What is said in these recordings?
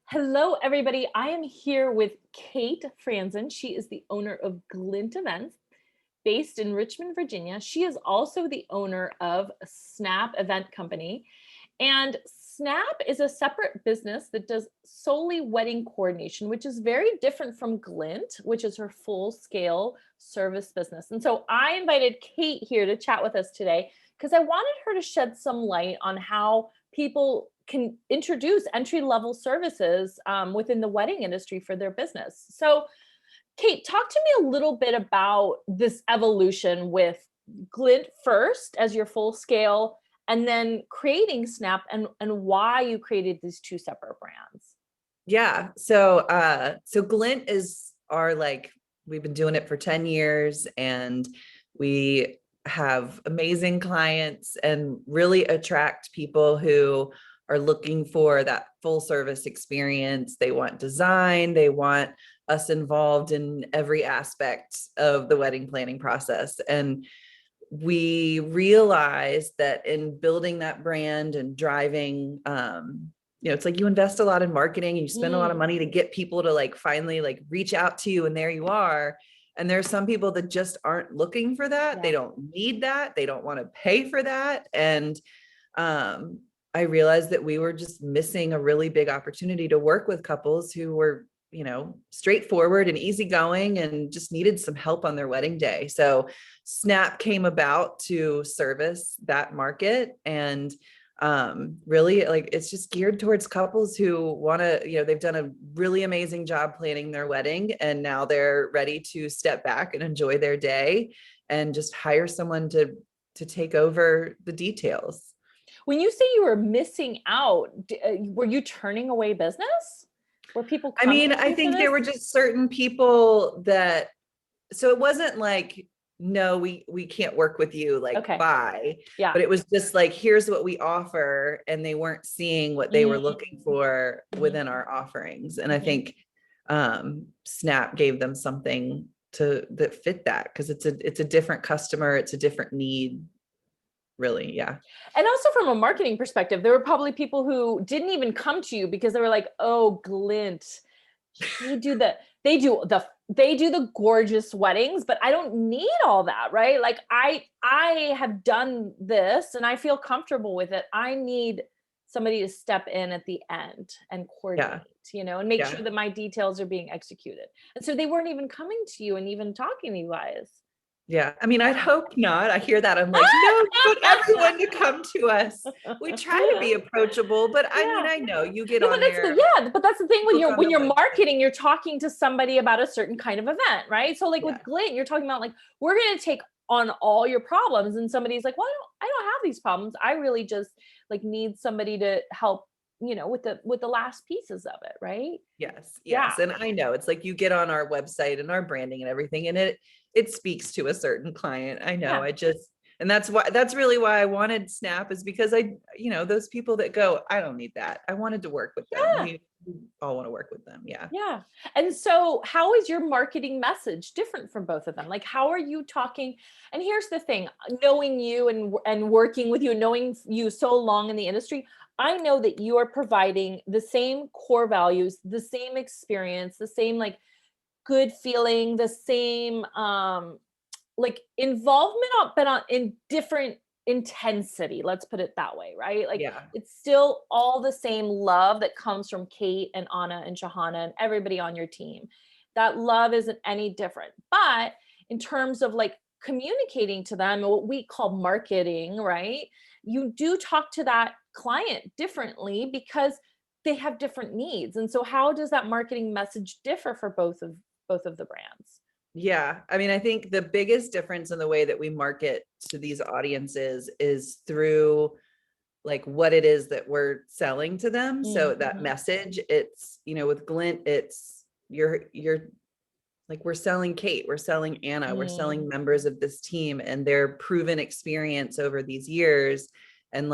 Hello, everybody. I am here with Kate Franzen. She is the owner of Glint Events based in Richmond, Virginia. She is also the owner of Snap Event Company. And Snap is a separate business that does solely wedding coordination, which is very different from Glint, which is her full scale service business. And so I invited Kate here to chat with us today because I wanted her to shed some light on how people can introduce entry level services within the wedding industry for their business. So, Kate, talk to me a little bit about this evolution with Glint first as your full scale, and then creating Snap, and why you created these two separate brands. Yeah. So Glint is our we've been doing it for 10 years and we have amazing clients and really attract people who are looking for that full service experience. They want design, they want us involved in every aspect of the wedding planning process. And we realized that in building that brand and driving it's like you invest a lot in marketing and you spend a lot of money to get people to finally reach out to you, and there you are. And there's some people that just aren't looking for that. Yeah. They don't need that. They don't want to pay for that. And I realized that we were just missing a really big opportunity to work with couples who were straightforward and easygoing and just needed some help on their wedding day. So Snap came about to service that market. And really it's just geared towards couples who want to, they've done a really amazing job planning their wedding, and now they're ready to step back and enjoy their day and just hire someone to take over the details. When you say you were missing out, were you turning away business? Were people coming to I you for think this? there were just certain people that, so it wasn't like, no, we can't work with you, Okay. bye. Yeah. But it was just here's what we offer. And they weren't seeing what they were looking for within our offerings. And I think Snap gave them something that fit that, because it's a different customer, it's a different need. Really, yeah. And also from a marketing perspective, there were probably people who didn't even come to you because they were like, "Oh, Glint, they do the gorgeous weddings, but I don't need all that, right? Like I have done this and I feel comfortable with it. I need somebody to step in at the end and coordinate, and make sure that my details are being executed." And so they weren't even coming to you and even talking to you guys. Yeah. I'd hope not. I hear that. I'm like, no, we want everyone to come to us. We try to be approachable, but Yeah. I know you get No, on there. but that's the thing when Look you're on the website. marketing, you're talking to somebody about a certain kind of event, right? So like Yeah. with Glint, you're talking about we're going to take on all your problems, and somebody's like, "Well, I don't have these problems. I really just need somebody to help, with the last pieces of it," right? Yes. Yeah. Yes. And I know it's like you get on our website and our branding and everything, and it speaks to a certain client. I know. Yeah. And that's really why I wanted Snap, is because those people that go, I don't need that. I wanted to work with them. Yeah. We all want to work with them. Yeah. Yeah. And so how is your marketing message different from both of them? Like, how are you talking? And here's the thing, knowing you and working with you, knowing you so long in the industry, I know that you are providing the same core values, the same experience, the same good feeling, the same involvement, but in different intensity, let's put it that way, right? Yeah. It's still all the same love that comes from Kate and Anna and Shahana and everybody on your team. That love isn't any different. But in terms of communicating to them, what we call marketing, right? You do talk to that client differently because they have different needs. And so how does that marketing message differ for both of the brands? Yeah. I think the biggest difference in the way that we market to these audiences is through what it is that we're selling to them. So that message, it's, with Glint, it's you're we're selling Kate, we're selling Anna, we're selling members of this team and their proven experience over these years. And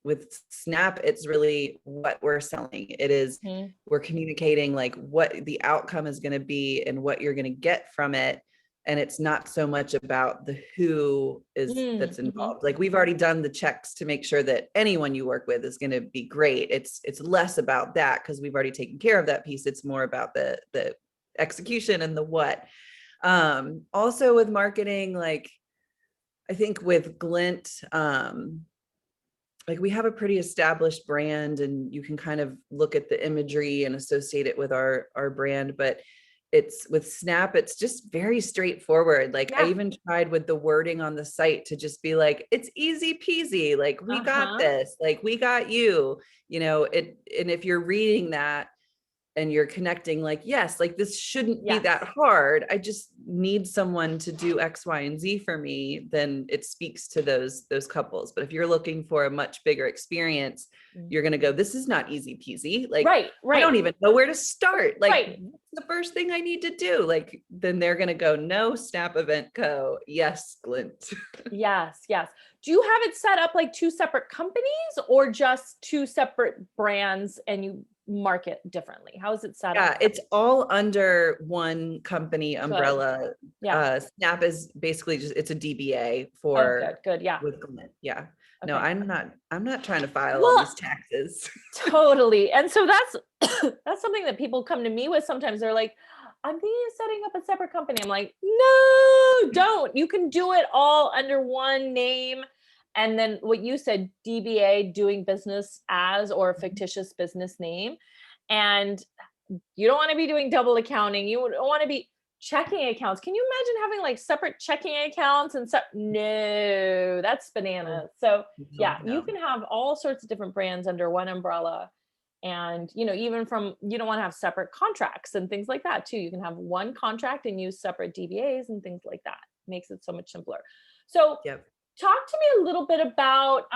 with Snap, it's really what we're selling. It is, we're communicating what the outcome is going to be and what you're going to get from it. and it's not so much about the who is that's Mhm. involved. Like we've already done the checks to make sure that anyone you work with is going to be great. It's less about that because we've already taken care of that piece. It's more about the execution and the what. Also with marketing, like I think with Glint, like we have a pretty established brand and you can kind of look at the imagery and associate it with our brand, but it's with Snap, it's just very straightforward. Like I Yeah. even tried with the wording on the site to just be like, it's easy peasy, like we got Uh-huh. this, like we got you, it, and if you're reading that and you're connecting like, yes, like this shouldn't be Yes. that hard. I just need someone to do X, Y, and Z for me, then it speaks to those couples. But if you're looking for a much bigger experience, Mm. you're going to go, this is not easy peasy. Like, Right, I right, don't even know where to start. Like, right. what's the first thing I need to do? Like, then they're going to go, no, Snap Event Co. Yes, Glint. Yes, yes. Do you have it set up like two separate companies or just two separate brands and you market differently? How is it set up? Yeah, it's all under one company Good. umbrella. Yeah. Snap is basically just, it's a DBA Oh, good, for good. Yeah. with Glint. Yeah. No, Okay. I'm not trying to file all Well, these taxes. totally. And so that's that's something that people come to me with sometimes. They're like, I'm thinking of setting up a separate company. I'm like, no, don't. You can do it all under one name. And then what you said, DBA, doing business as, or a fictitious business name. And you don't want to be doing double accounting. You don't want to be checking accounts. Can you imagine having like separate checking accounts and stuff? No, that's Oh, bananas. So no, yeah, you no. can have all sorts of different brands under one umbrella. And even from, you don't want to have separate contracts and things like that too. You can have one contract and use separate DBAs and things like that. Makes it so much simpler. So Yep. talk to me a little bit about,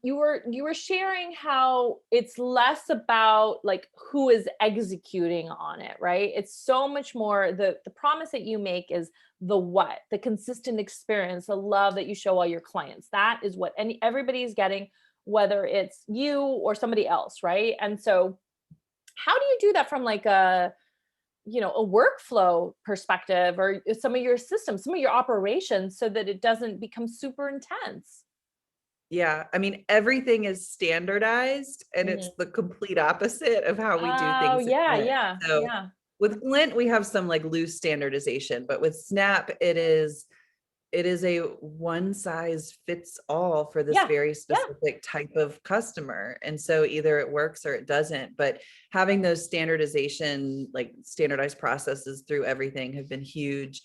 you were sharing how it's less about like who is executing on it, right? It's so much more, the promise that you make is the what, the consistent experience, the love that you show all your clients. That is what everybody's getting, whether it's you or somebody else, right? And so how do you do that from like a workflow perspective, or some of your systems, some of your operations, so that it doesn't become super intense? Yeah. I mean, everything is standardized and it's Mhm. the complete opposite of how we do Oh, things at yeah, Glint. yeah, So yeah. with Glint, we have some like loose standardization, but with Snap, it is a one size fits all for this Yeah, very yeah. specific type of customer. And so either it works or it doesn't. But having those standardization, like standardized processes through everything have been huge.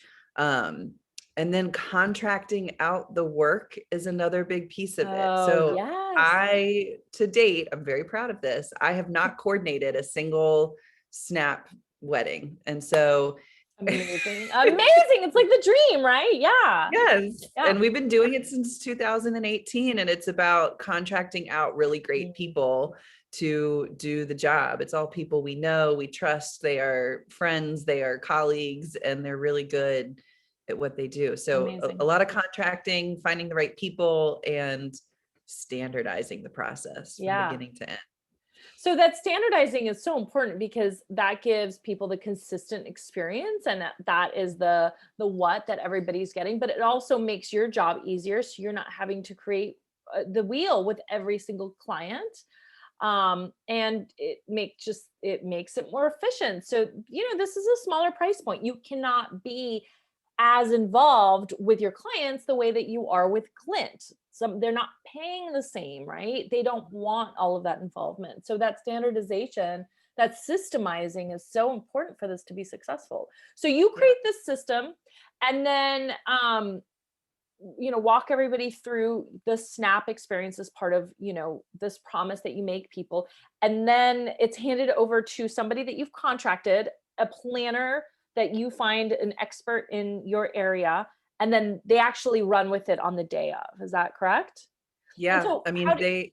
And then contracting out the work is another big piece of it. Oh, So yes. to date, I'm very proud of this. I have not coordinated a single Snap wedding. And so Amazing. Amazing. It's like the dream, right? Yeah. yes, Yeah. and we've been doing it since 2018, and it's about contracting out really great Mm, people to do the job. It's all people we know, we trust, they are friends, they are colleagues, and they're really good at what they do. So a amazing. lot of contracting, finding the right people, and standardizing the process from Yeah. beginning to end. So that standardizing is so important because that gives people the consistent experience, and that is the what that everybody's getting, but it also makes your job easier, so you're not having to create the wheel with every single client. And it makes it more efficient. So this is a smaller price point. You cannot be as involved with your clients the way that you are with Glint. They're not paying the same, right? They don't want all of that involvement. So that standardization, that systemizing is so important for this to be successful. So you Yeah. create this system, and then walk everybody through the Snap experience as part of this promise that you make people, and then it's handed over to somebody that you've contracted, a planner that you find an expert in your area, and then they actually run with it on the day of. Is that correct? And Yeah, so I how mean, do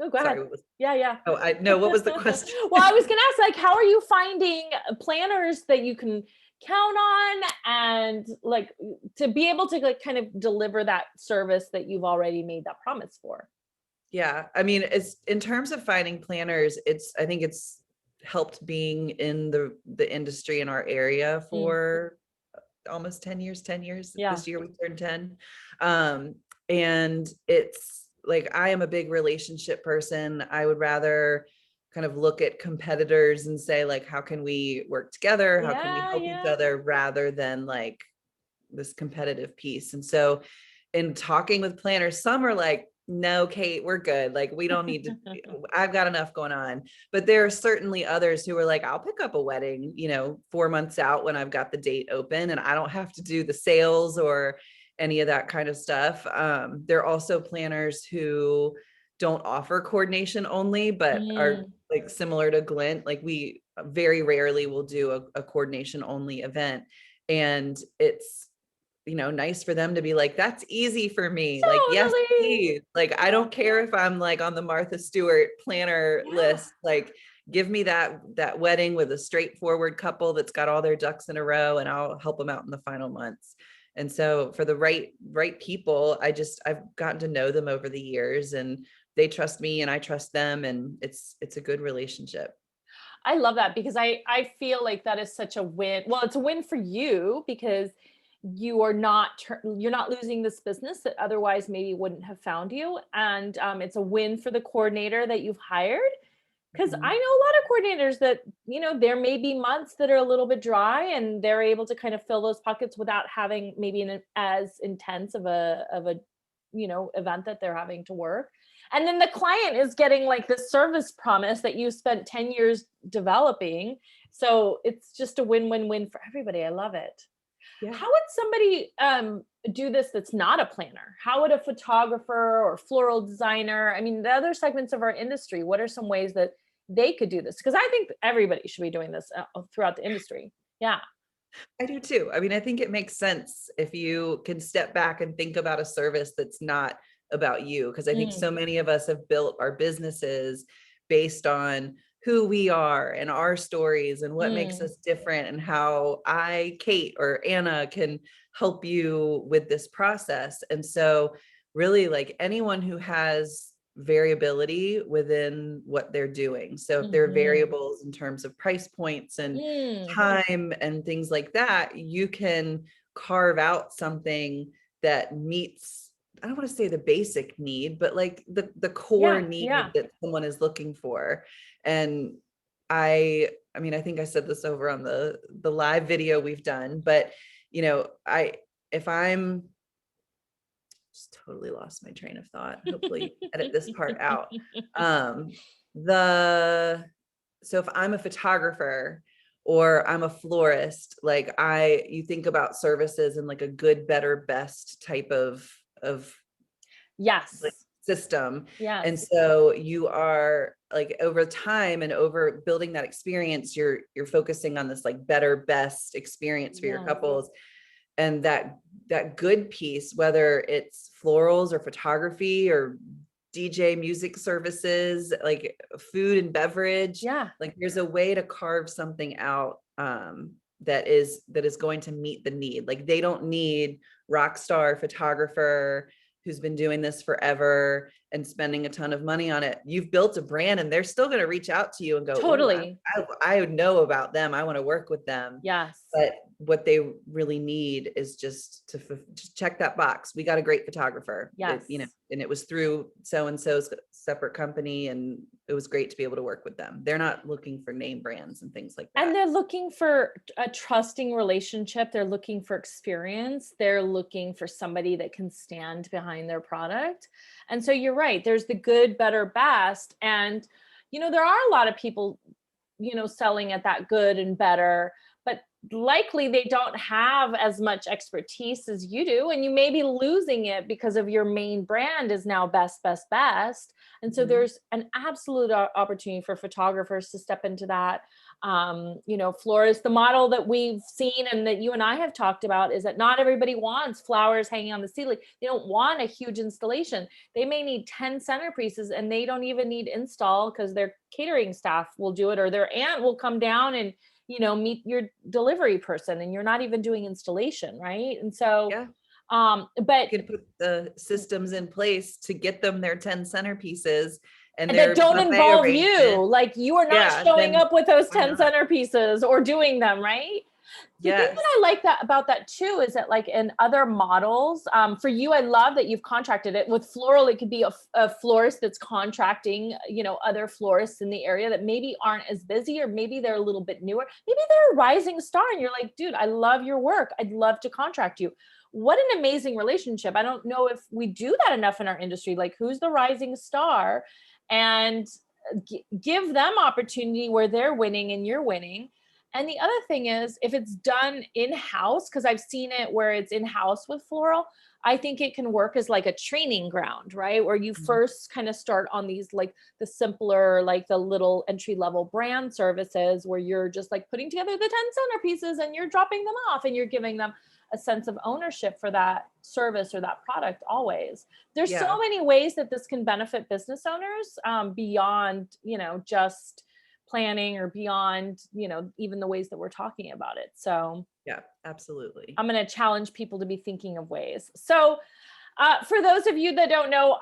oh, go ahead. sorry, what was, Yeah, yeah. oh, I no, what was the question? Well, I was gonna ask, like, how are you finding planners that you can count on, and like to be able to like kind of deliver that service that you've already made that promise for? Yeah, I mean, it's in terms of finding planners, I think it's helped being in the industry in our area Mm, for almost 10 years, 10 years. Yeah. This year we turned 10. And it's like, I am a big relationship person. I would rather kind of look at competitors and say, like, how can we work together? How can we Yeah. help each Yeah. other, rather than like this competitive piece. And so in talking with planners, some are like, no, Kate, we're good. Like, we don't need to, I've got enough going on. But there are certainly others who are like, I'll pick up a wedding, 4 months out when I've got the date open and I don't have to do the sales or any of that kind of stuff. There are also planners who don't offer coordination only, but are Mm. like similar to Glint. Like, we very rarely will do a coordination only event. And it's, nice for them to be like, that's easy for me. Like, yes, Totally. please. Like, I don't care if I'm like on the Martha Stewart planner Yeah. list. Like, give me that wedding with a straightforward couple that's got all their ducks in a row, and I'll help them out in the final months. And so for the right people, I've gotten to know them over the years, and they trust me and I trust them, and it's a good relationship. I love that, because I feel like that is such a win. Well, it's a win for you because you're not losing this business that otherwise maybe wouldn't have found you, and it's a win for the coordinator that you've hired. Because Mhm. I know a lot of coordinators that, there may be months that are a little bit dry and they're able to kind of fill those pockets without having maybe an as intense of a event that they're having to work. And then the client is getting like this service promise that you spent 10 years developing. So it's just a win-win-win for everybody. I love it. Yeah. How would somebody do this that's not a planner? How would a photographer or floral designer, I mean, the other segments of our industry, what are some ways that they could do this? Because I think everybody should be doing this throughout the industry. Yeah. I do too. I mean, I think it makes sense if you can step back and think about a service that's not about you. Because I think Mm, so many of us have built our businesses based on who we are and our stories and what makes mm, us different, and how I, Kate or Anna, can help you with this process. And so, really, like, anyone who has variability within what they're doing. So if there are mhm, variables in terms of price points and mm. time and things like that, you can carve out something that meets, I don't want to say the basic need, but like the core Yeah. Yeah. need that someone is looking for. And I mean, I think I said this over on the live video we've done, but I if I'm just totally lost my train of thought. Hopefully edit this part out. Um the So if I'm a photographer or I'm a florist, like, you think about services in like a good, better, best type of like Yes. system. And Yes. so you are like, over time and over building that experience, you're focusing on this like better, best experience for your Yes. couples. And that good piece, whether it's florals or photography or DJ music services, like food and beverage, Yeah. like, there's a way to carve something out, that is going to meet the need. Like, they don't need rock star photographer who's been doing this forever and spending a ton of money on it. You've built a brand, and they're still going to reach out to you and go, "Ooh, Totally. I know about them. I want to work with them." Yes. But what they really need is just check that box. We got a great photographer, Yes. and it was through so and so's separate company, and it was great to be able to work with them. They're not looking for name brands and things like And that. they're looking for a trusting relationship. They're looking for experience. They're looking for somebody that can stand behind their product. And so you're right. There's the good, better, best. And, there are a lot of people, selling at that good and better, but likely they don't have as much expertise as you do. And you may be losing it because of your main brand is now best, best, best. And so Mhm. there's an absolute opportunity for photographers to step into that. Florists, the model that we've seen and that you and I have talked about is that not everybody wants flowers hanging on the ceiling. They don't want a huge installation. They may need 10 centerpieces and they don't even need install because their catering staff will do it, or their aunt will come down and meet your delivery person, and you're not even doing installation, right? And so Yeah. but You can put the systems in place to get them their 10 centerpieces and that their don't buffet involve you, arrangement. like you are not Yeah, showing then up with those why 10 not? centerpieces or doing them, right? The thing that Yes. I like that about that too is that like in other models, for you, I love that you've contracted it with floral. It could be a florist that's contracting, other florists in the area that maybe aren't as busy, or maybe they're a little bit newer. Maybe they're a rising star and you're like, dude, I love your work. I'd love to contract you. What an amazing relationship. I don't know if we do that enough in our industry. Like, who's the rising star? And give them opportunity where they're winning and you're winning. And the other thing is, if it's done in-house, because I've seen it where it's in-house with floral, I think it can work as like a training ground, right? Where you Mhm. first kind of start on these like the simpler, like the little entry-level brand services where you're just like putting together the 10 centerpieces and you're dropping them off and you're giving them a sense of ownership for that service or that product always. There's so Yeah. many ways that this can benefit business owners, beyond, just planning, or beyond, even the ways that we're talking about it. So Yeah, absolutely. I'm going to challenge people to be thinking of ways. So for those of you that don't know,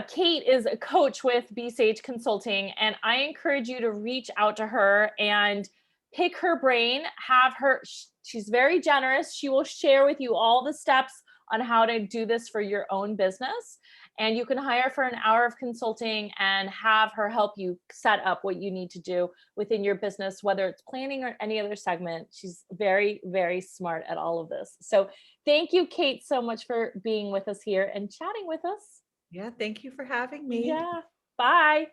Kate is a coach with B Sage Consulting, and I encourage you to reach out to her and pick her brain. Have her. She's very generous. She will share with you all the steps on how to do this for your own business. And you can hire for an hour of consulting and have her help you set up what you need to do within your business, whether it's planning or any other segment. She's very, very smart at all of this. So thank you, Kate, so much for being with us here and chatting with us. Yeah, thank you for having me. Yeah. Bye.